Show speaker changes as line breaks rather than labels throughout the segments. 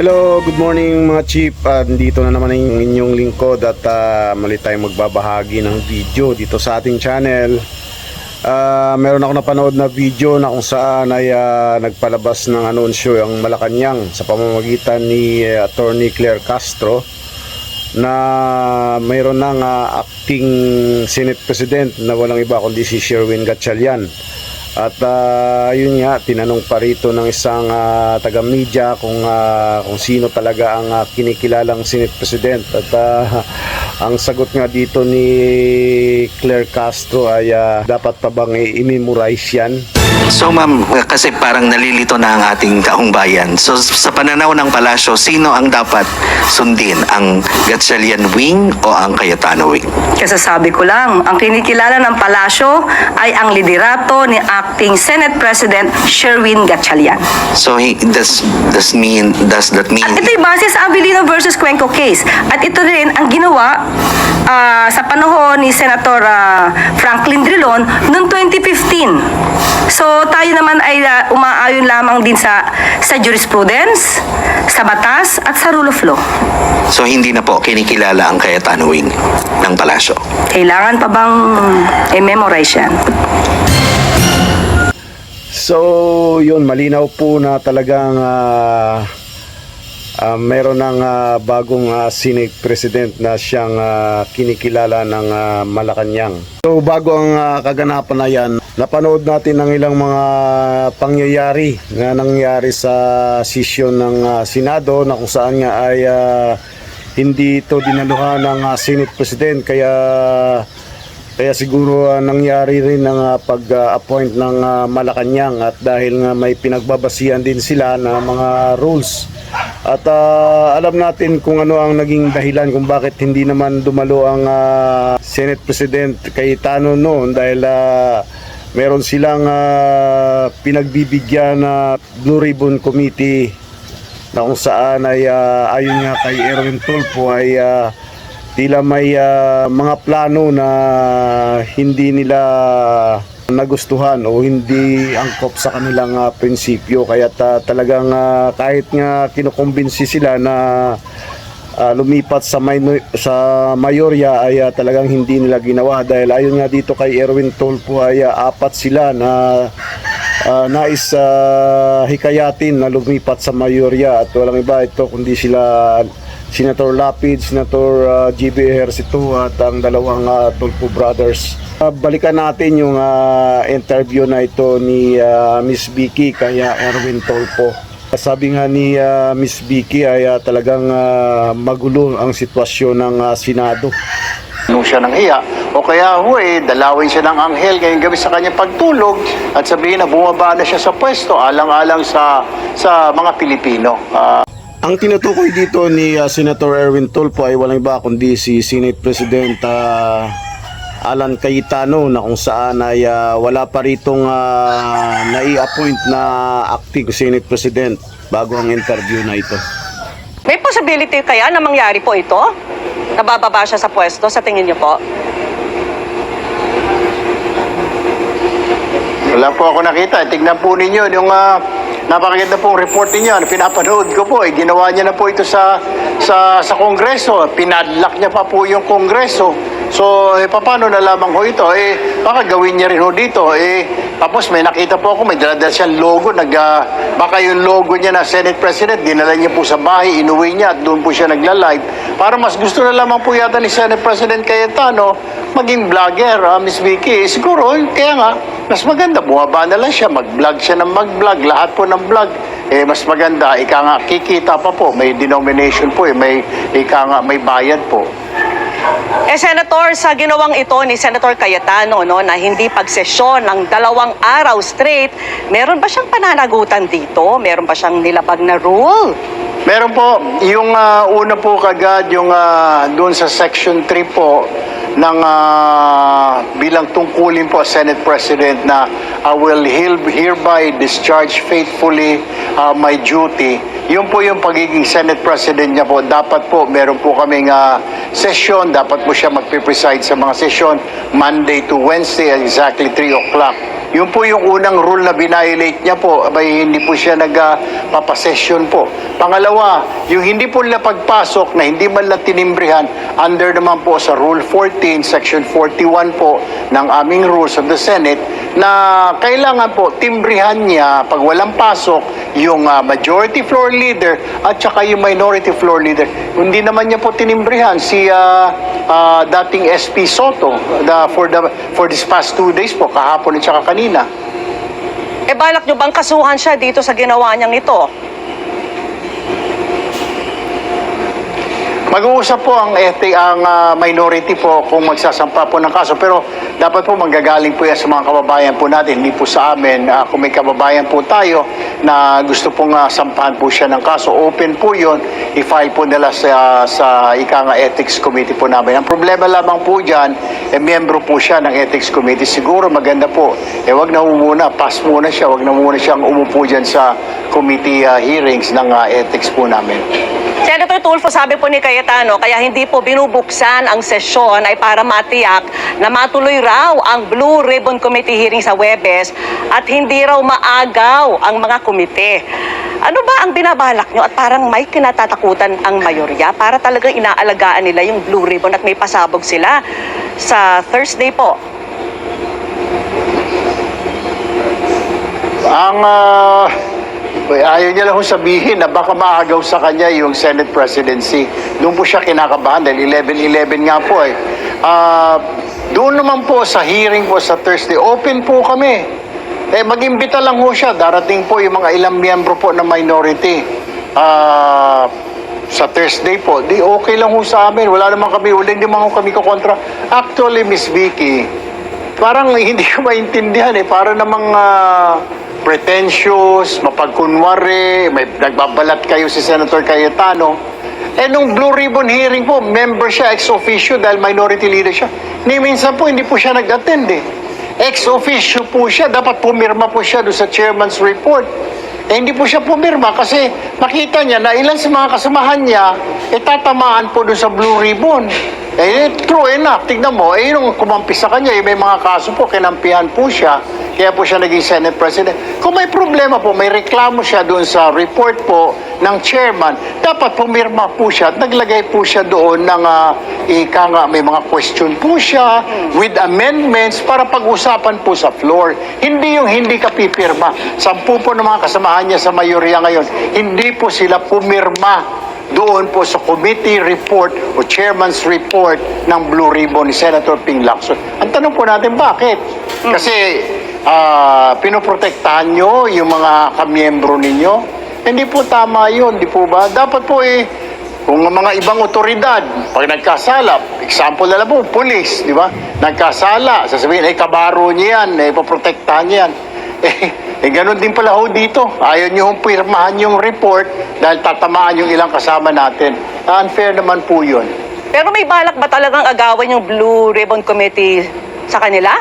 Hello, good morning mga chief. Dito na naman ang inyong lingkod at mali tayong magbabahagi ng video dito sa ating channel. Meron ako napanood na video na kung saan ay nagpalabas ng anunsyo ang Malacanang sa pamamagitan ni Attorney Claire Castro na mayroon ng acting Senate President na walang iba kundi si Sherwin Gatchalian. At yun nga, tinanong pa rito ng isang taga-media kung sino talaga ang kinikilalang Senate President. At ang sagot nga dito ni Claire Castro ay dapat pa bang i-memorize yan?
So ma'am, kasi parang nalilito na ang ating taong bayan. So sa pananaw ng palasyo, sino ang dapat sundin? Ang Gatchalian wing o ang Cayetano wing?
Kasasabi ko lang, ang kinikilala ng palasyo ay ang liderato ni Acting Senate President Sherwin Gatchalian.
So does that mean?
At ito'y base sa Avellino versus Cuenco case. At ito rin ang ginawa sa panahon ni Senator Franklin Drilon noong 2015. So tayo naman ay umaayon lamang din sa jurisprudence, sa batas at sa rule of law.
So hindi na po kinikilala ang Cayetano wing ng palasyo?
Kailangan pa bang i-memorize yan?
So yun, malinaw po na talagang meron ng bagong Senate President na siyang kinikilala ng Malacanang. So bago ang kaganapan na yan, napanood natin ang ilang mga pangyayari na nangyari sa sesyon ng Senado na kung saan nga ay hindi ito dinaluhan ng Senate President, kaya siguro nangyari rin ang pag-appoint ng Malacanang, at dahil nga may pinagbabasihan din sila na mga rules. At alam natin kung ano ang naging dahilan kung bakit hindi naman dumalo ang Senate President Cayetano noon, dahil meron silang pinagbibigyan na Blue Ribbon Committee na kung saan ay ayon nga kay Erwin Tulfo ay tila may mga plano na hindi nila nagustuhan o hindi angkop sa kanilang prinsipyo, kaya talagang kahit nga kinukumbinsi sila na lumipat sa mayorya ay talagang hindi nila ginawa, dahil ayon nga dito kay Erwin Tulfo ay apat sila na nais hikayatin na lumipat sa mayorya, at walang iba ito kundi sila Senator Lapid, Senator GB Ejercito at ang dalawang Tulfo brothers. Balikan natin yung interview na ito ni Miss Vicky kaya Erwin Tulfo. Sabi nga ni Miss Vicky ay talagang magulo ang sitwasyon ng Senado.
Nung siya ng hiya, o kaya dalawin siya ng anghel ngayong gabi sa kanyang pagtulog at sabihin na bumaba na siya sa pwesto alang-alang sa mga Pilipino.
Ang tinutukoy dito ni Senator Erwin Tulfo ay walang iba kundi si Senate President Alan Cayetano, na kung saan ay wala pa ritong nai-appoint na acting Senate President bago ang interview na ito.
May possibility kaya na mangyari po ito? Nabababa siya sa pwesto, sa tingin niyo po?
Wala po ako nakita. Tignan po ninyo yung napakaganda pong report ninyo. Pinapanood ko po. Ginawa niya na po ito sa Kongreso. Pinadlock niya pa po yung Kongreso. So, paano nalaman ko ito? Baka gawin niya rin ho dito. Tapos may nakita po ako, may daladala siyang logo. Baka yung logo niya na Senate President, dinala niya po sa bahay, inuwi niya at doon po siya nagla-live. Para mas gusto na lamang po yata ni Senate President Cayetano maging vlogger, Miss Vicky. Siguro, kaya nga, mas maganda. Bumaba na lang siya, mag-vlog siya ng mag-vlog. Lahat po ng vlog. Mas maganda. Ika nga, kikita pa po. May denomination po. May bayad po.
Senator, sa ginawang ito ni Senator Cayetano, na hindi pagsesyon ng 2 araw straight, meron ba siyang pananagutan dito? Meron ba siyang nilabag na rule?
Meron po. Yung una po kagad, yung doon sa Section 3 po, ng bilang tungkulin po Senate President na I will hereby discharge faithfully my duty. Yun po yung pagiging Senate President niya po. Dapat po meron po kaming session. Dapat po siya magpipreside sa mga session Monday to Wednesday at exactly 3 o'clock. Yun po yung unang rule na binayolate niya po, abay hindi po siya nagpapasession po. Pangalawa, yung hindi po nila pagpasok na hindi man lang tinimbrihan, under naman po sa Rule 14, Section 41 po ng aming Rules of the Senate, na kailangan po timbrihan niya pag walang pasok yung majority floor leader at saka yung minority floor leader. Hindi naman niya po tinimbrihan si dating SP Soto for this past 2 days po, kahapon at saka kanina.
Eh balak nyo bang kasuhan siya dito sa ginawa niyang ito?
Mag-uusap po ang minority po kung magsasampa po ng kaso, pero dapat po manggagaling po yan sa mga kababayan po natin, hindi po sa amin. Kung may kababayan po tayo na gusto pong sampahan po siya ng kaso, open po yun, i-file po nila sa ethics committee po namin. Ang problema lamang po dyan, miyembro po siya ng ethics committee. Siguro maganda po, wag na muna, pass muna siya, wag na muna siyang umupo dyan sa committee hearings ng ethics po namin.
Senator Tulfo, sabi po ni Cayetano, kaya hindi po binubuksan ang sesyon ay para matiyak na matuloy raw ang Blue Ribbon Committee hearing sa Huwebes at hindi raw maagaw ang mga komite. Ano ba ang binabalak nyo at parang may kinatatakutan ang mayorya para talagang inaalagaan nila yung Blue Ribbon at may pasabog sila sa Thursday po?
Ayaw niya lang kung sabihin na baka maagaw sa kanya yung Senate presidency. Doon po siya kinakabahan dahil 11-11 nga po eh. Doon naman po sa hearing po sa Thursday, open po kami. Mag-imbita lang po siya. Darating po yung mga ilang miyembro po na minority. Sa Thursday po, di okay lang po sa amin. Wala naman kami, hindi naman kami kukontra. Actually, Miss Vicky, parang hindi ko maintindihan eh. Para namang pretentious, mapagkunwari, may nagbabalat kayo si Senator Cayetano. Nung Blue Ribbon hearing po, member siya ex officio dahil minority leader siya. Ni minsan po, hindi po siya nag-attend eh. Ex officio po siya, dapat pumirma po siya doon sa chairman's report. Hindi po siya pumirma kasi nakita niya na ilan sa mga kasamahan niya tatamaan po doon sa Blue Ribbon. True enough, tignan mo, nung kumampi sa kanya, may mga kaso po, kinampihan po siya, kaya po siya naging Senate President. Kung may problema po, may reklamo siya doon sa report po ng chairman, dapat pumirma po siya at naglagay po siya doon ng may mga question po siya with amendments para pag-usapan po sa floor. Hindi yung hindi ka pipirma. 10 po ng mga kasamahan niya sa mayorya ngayon, hindi po sila pumirma doon po sa committee report o chairman's report ng Blue Ribbon ni Senator Ping Lacson. Ang tanong po natin, bakit? Kasi pinoprotektahan nyo yung mga kamiyembro ninyo. Hindi po tama yun, di po ba? Dapat po kung mga ibang otoridad, pag nagkasala, example na lang po, police, di ba? Nagkasala, sasabihin, kabaro niya yan, ipoprotektahan niya yan. Ganun din pala ho dito. Ayaw nyo hong pirmahan yung report dahil tatamaan yung ilang kasama natin. Unfair naman po yun.
Pero may balak ba talagang agawin yung Blue Ribbon Committee sa kanila?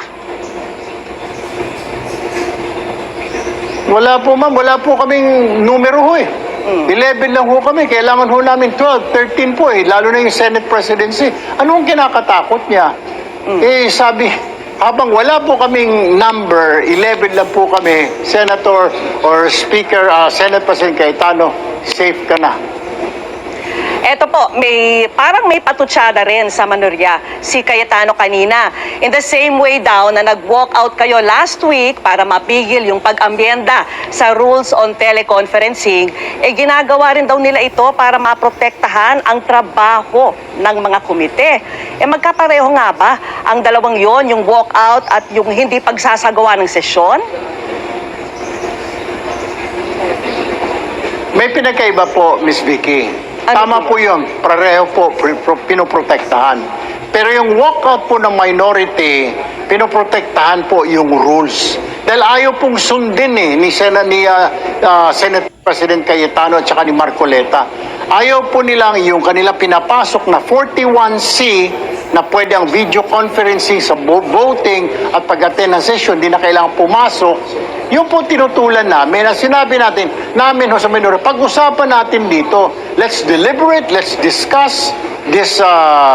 Wala po ma'am, wala po kaming numero ho eh. 11 lang ho kami, kailangan ho namin 12, 13 po eh, lalo na yung Senate presidency. Ano ang kinakatakot niya? Sabi, habang wala po kaming number, 11 lang po kami, Senator or Speaker, Senate President Cayetano, safe ka na.
Eto po, parang may patutsada rin sa manorya si Cayetano kanina. In the same way daw na nag-walk out kayo last week para mapigil yung pag-ambyenda sa rules on teleconferencing, ginagawa rin daw nila ito para maprotektahan ang trabaho ng mga komite. Magkapareho nga ba ang dalawang yon, yung walk out at yung hindi pagsasagawa ng sesyon?
May pinagkaiba po, Miss Vicky. Tama po yun. Pareho po, pinoprotektahan. Pero yung walkout po ng minority, pinoprotektahan po yung rules. Dahil ayaw pong sundin ni Senate President Cayetano at saka ni Marcoleta. Ayaw po nilang yung kanila pinapasok na 41C na pwede ang video conferencing sa voting at pag-attend ng session, di na kailangan pumasok. Yung po tinutulan namin, ang sinabi natin, namin sa minority, pag-usapan natin dito, let's deliberate, let's discuss this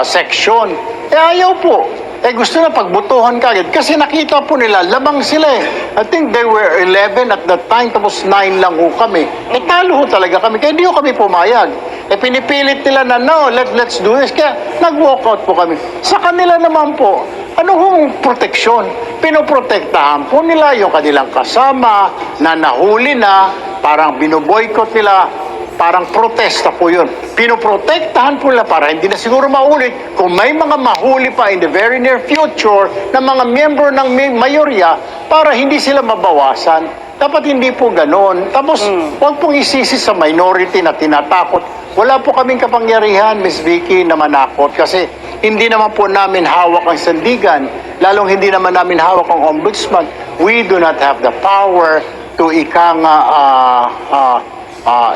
section. Ayaw po. gusto na pagbutuhan kagad kasi nakita po nila, labang sila eh. I think they were 11 at that time, tapos 9 lang ho kami. Talo ho talaga kami, kaya di ho kami pumayag. Pinipilit nila na, no, let's do this. Kaya nag-walk out po kami. Sa kanila naman po, ano hong proteksyon? Pinoprotektahan po nila yung kanilang kasama na nahuli na, parang binoboykot nila, parang protesta po yun. Pinoprotektahan po nila para hindi na siguro maulit kung may mga mahuli pa in the very near future na mga miyembro ng mayorya para hindi sila mabawasan. Dapat hindi po ganon. Tapos, huwag pong isisi sa minority na tinatakot. Wala po kaming kapangyarihan, Ms. Vicky, na manakot kasi hindi naman po namin hawak ang sandigan, lalong hindi naman namin hawak ang ombudsman. We do not have the power to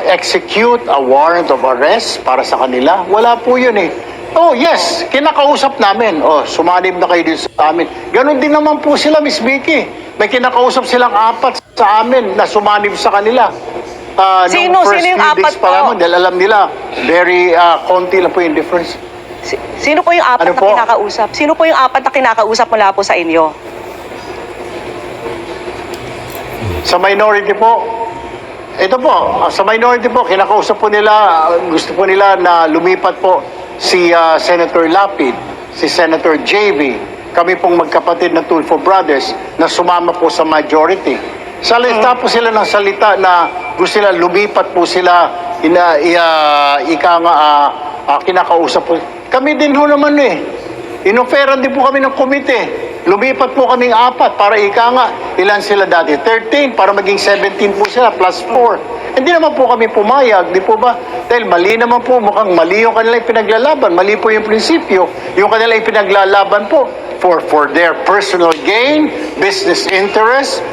execute a warrant of arrest para sa kanila. Wala po yun eh. Oh yes, kinakausap namin. Oh, sumanib na kayo dito sa amin. Ganon din naman po sila, Miss Vicky. May kinakausap silang 4 sa amin na sumanib sa kanila.
Sino yung 4 po?
Dahil alam nila, very konti lang po yung difference.
Sino po yung 4
Ano
na
po?
kinakausap? Sino po yung 4 na kinakausap mula po sa inyo?
Sa minority po, ito po, sa minority po, kinakausap po nila, gusto po nila na lumipat po si Senator Lapid, si Senator JV, kami pong magkapatid na Tulfo Brothers na sumama po sa majority. Salita po sila ng salita na gusto nila lumipat po sila, kinakausap po. Kami din ho naman eh. Inoferan din po kami ng komite. Lumipat po kaming 4 para ilan sila dati? 13 para maging 17 po sila plus 4. Hindi naman po kami pumayag, di po ba? Dahil mali naman po, mukhang mali yung kanila ipinaglalaban. Mali po yung prinsipyo. Yung kanila ipinaglalaban po for their personal gain, business interest,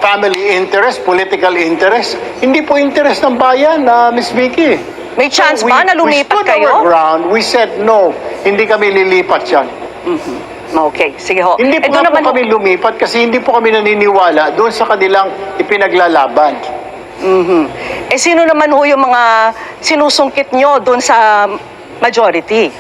family interest, political interest. Hindi po interest ng bayan, Miss Vicky.
May chance ba na lumipat
we stood
kayo?
our ground. We said no. Hindi kami lilipat yan.
Okay, sige ho.
Hindi po
doon
nga po kami lumipat kasi hindi po kami naniniwala doon sa kanilang ipinaglalaban.
Sino naman ho yung mga sinusungkit nyo doon sa majority?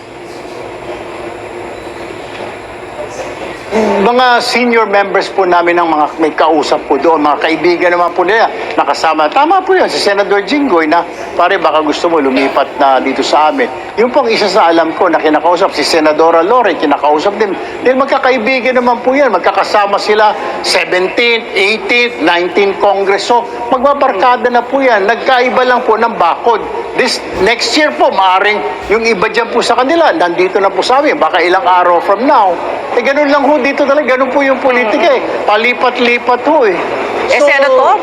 Mga senior members po namin ng mga may kausap po doon, mga kaibigan naman po nila, nakasama. Tama po yun, si Senator Jinggoy na, pare baka gusto mo lumipat na dito sa amin. Yung pong isa sa alam ko na kinakausap, si Senadora Lore, kinakausap din. Dahil magkakaibigan naman po yan, magkakasama sila 17th, 18th, 19th Congress. So, magbabarkada na po yan. Nagkaiba lang po ng bakod. This next year po, maaring yung iba dyan po sa kanila, nandito na po sa amin, baka ilang araw from now. Ganun lang ho dito talaga, ganun po yung politika eh. Palipat-lipat ho eh.
Senator,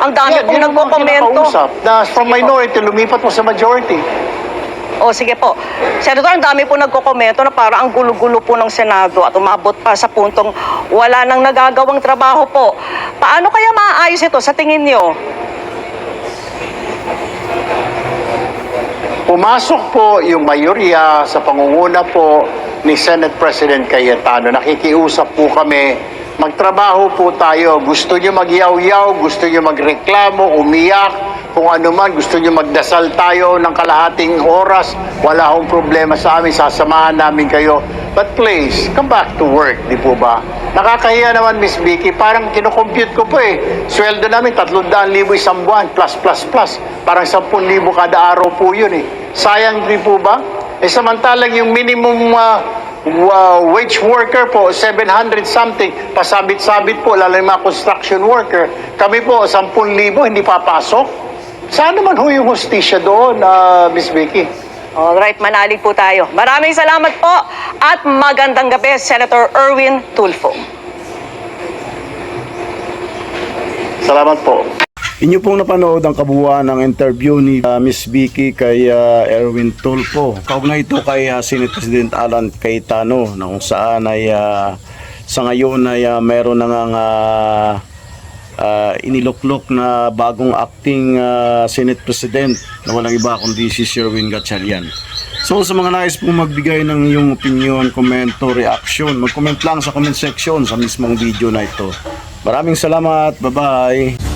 ang dami pong
yun ang mga
nagkokomento.
kinakausap na from minority, lumipat po sa majority.
Sige po. Senator, ang dami po nagkokomento na parang ang gulo-gulo po ng Senado at umabot pa sa puntong wala nang nagagawang trabaho po. Paano kaya maaayos ito sa tingin niyo?
Pumasok po yung mayorya sa pangunguna po ni Senate President Cayetano. Nakikiusap po kami. Magtrabaho po tayo. Gusto nyo magyaw-yaw, gusto nyo magreklamo, umiyak, kung ano man, gusto nyo magdasal tayo ng kalahating oras, wala akong problema sa amin, sasamahan namin kayo. But please, come back to work, di po ba? Nakakahiya naman, Miss Vicky, parang kinocompute ko po eh. Sweldo namin, 300,000 isang buwan, plus. Parang 10,000 kada araw po yun eh. Sayang, di po ba? Samantalang yung minimum wage worker po, 700 something, pasabit-sabit po, lalo yung mga construction worker. Kami po, 10,000, hindi papasok. Saan naman ho yung hustisya doon, Miss Vicky?
Alright, manalig po tayo. Maraming salamat po at magandang gabi, Senator Erwin Tulfo.
Salamat po.
Inyo pong napanood ang kabuuan ng interview ni Miss Vicky kay Erwin Tulfo. Kaugnay ito kay Senate President Alan Cayetano na kung saan ay sa ngayon ay meron na ngang iniluklok na bagong acting Senate President na walang iba kundi si Sherwin Gatchalian. So sa mga nais pong magbigay ng iyong opinion, komento, reaction, mag-comment lang sa comment section sa mismong video na ito. Maraming salamat. Bye-bye.